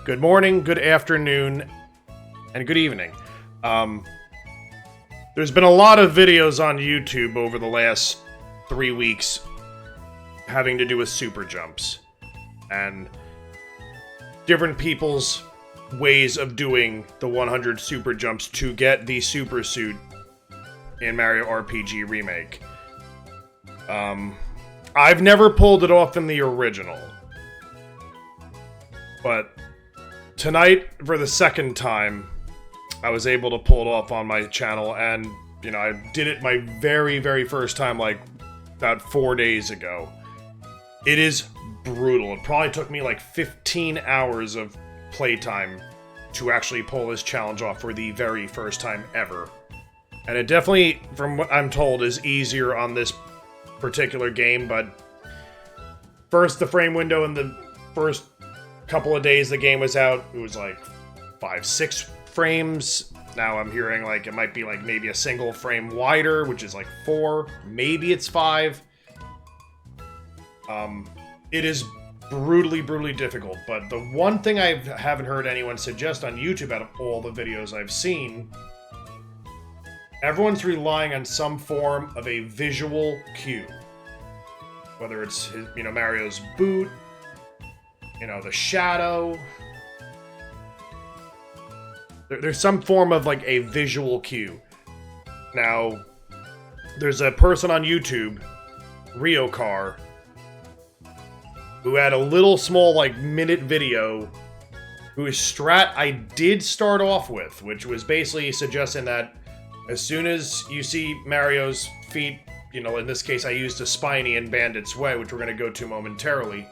good morning, good afternoon, and good evening. There's been a lot of videos on YouTube over the last 3 weeks having to do with super jumps and different people's ways of doing the 100 super jumps to get the super suit in Mario RPG Remake. I've never pulled it off in the original, but tonight, for the second time, I was able to pull it off on my channel, and, you know, I did it my very, very first time, like, about 4 days ago. It is brutal. It probably took me, like, 15 hours of playtime to actually pull this challenge off for the very first time ever. And it definitely, from what I'm told, is easier on this particular game, but first, the frame window in the first couple of days the game was out, it was like 5-6 frames. Now I'm hearing like it might be like maybe a single frame wider, which is like 4, maybe it's 5. It is brutally difficult, but the one thing I haven't heard anyone suggest on YouTube out of all the videos I've seen, everyone's relying on some form of a visual cue. Whether it's, you know, Mario's boot, you know, the shadow. There's some form of, like, a visual cue. Now, there's a person on YouTube, Ryokar, who had a little small, like, minute video whose strat I did start off with, which was basically suggesting that as soon as you see Mario's feet, you know, in this case I used a Spiny in Bandit's Way, which we're going to go to momentarily,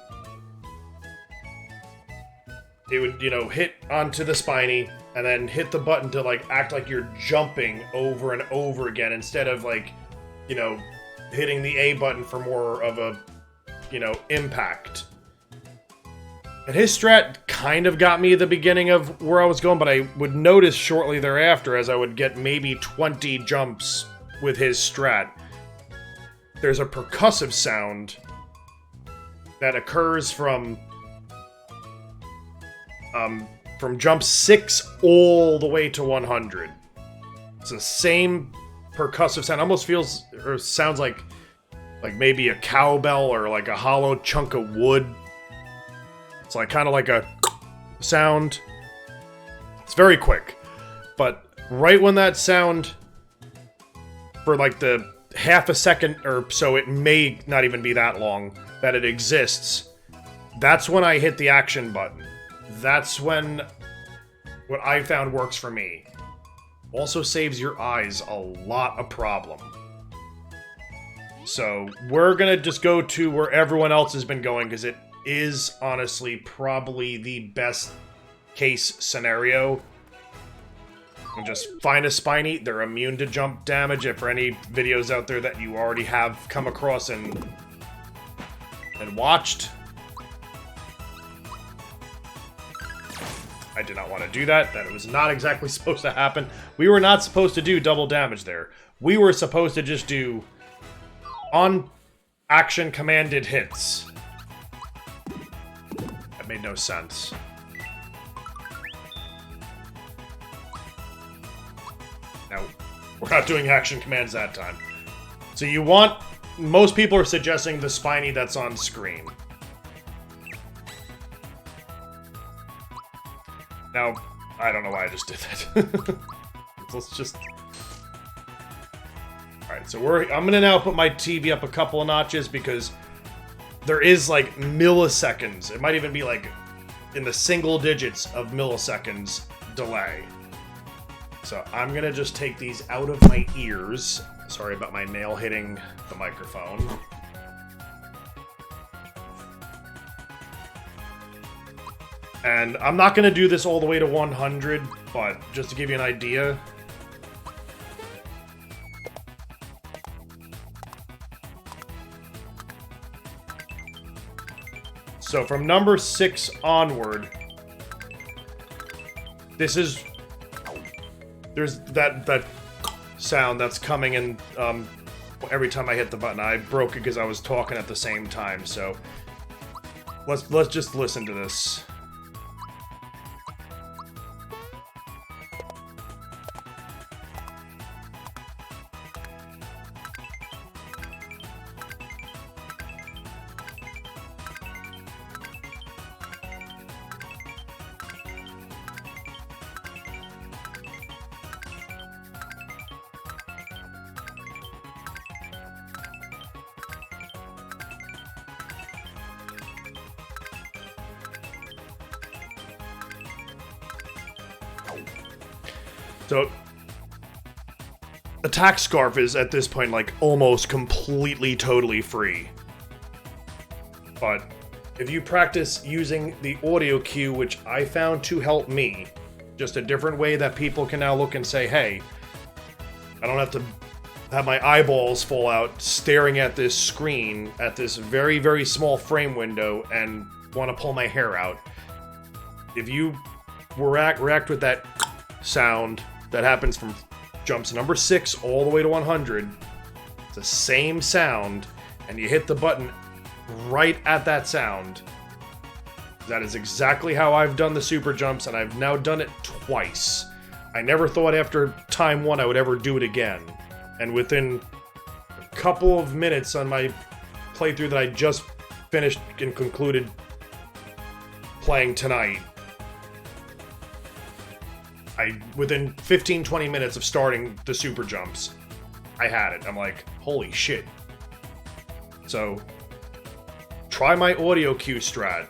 it would, you know, hit onto the Spiny, and then hit the button to, like, act like you're jumping over and over again, instead of, like, you know, hitting the A button for more of a, you know, impact. And his strat kind of got me at the beginning of where I was going, but I would notice shortly thereafter, as I would get maybe 20 jumps with his strat, there's a percussive sound that occurs from jump 6 all the way to 100. It's the same percussive sound. Almost feels, or sounds like maybe a cowbell or like a hollow chunk of wood. It's like kind of like a sound. It's very quick. But right when that sound, for like the half a second or so, it may not even be that long that it exists, that's when I hit the action button. That's when what I found works for me. Also saves your eyes a lot of problem. So we're gonna just go to where everyone else has been going, because it is honestly probably the best case scenario. And just find a Spiny. They're immune to jump damage. If for any videos out there that you already have come across and watched, I did not want to do that. That was not exactly supposed to happen. We were not supposed to do double damage there. We were supposed to just do on-action commanded hits. That made no sense. Now, we're not doing action commands that time. So you want... Most people are suggesting the Spiny that's on screen. Now, I don't know why I just did that. Let's just... Alright, so I'm gonna now put my TV up a couple of notches, because there is, like, milliseconds. It might even be, like, in the single digits of milliseconds delay. So I'm gonna just take these out of my ears. Sorry about my nail hitting the microphone. And I'm not going to do this all the way to 100, but just to give you an idea. So from number 6 onward, this is... There's that sound that's coming in every time I hit the button. I broke it because I was talking at the same time, so... Let's just listen to this. So, Attack Scarf is, at this point, like, almost completely, totally free. But if you practice using the audio cue, which I found to help me, just a different way that people can now look and say, hey, I don't have to have my eyeballs fall out staring at this screen at this very, very small frame window and want to pull my hair out. If you react with that sound that happens from jumps number 6 all the way to 100, it's the same sound, and you hit the button right at that sound. That is exactly how I've done the super jumps, and I've now done it twice. I never thought after time 1 I would ever do it again. And within a couple of minutes on my playthrough that I just finished and concluded playing tonight, within 15-20 minutes of starting the super jumps, I had it. I'm like, holy shit. So, try my audio cue strat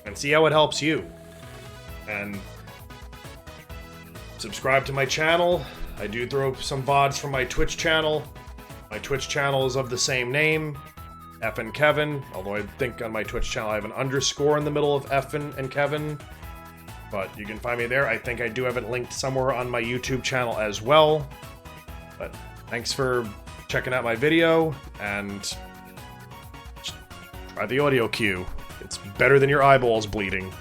and see how it helps you. And subscribe to my channel. I do throw some VODs from my Twitch channel. My Twitch channel is of the same name, Effin Kevin, although I think on my Twitch channel I have an underscore in the middle of Effin and Kevin. But you can find me there. I think I do have it linked somewhere on my YouTube channel as well. But thanks for checking out my video, and try the audio cue. It's better than your eyeballs bleeding.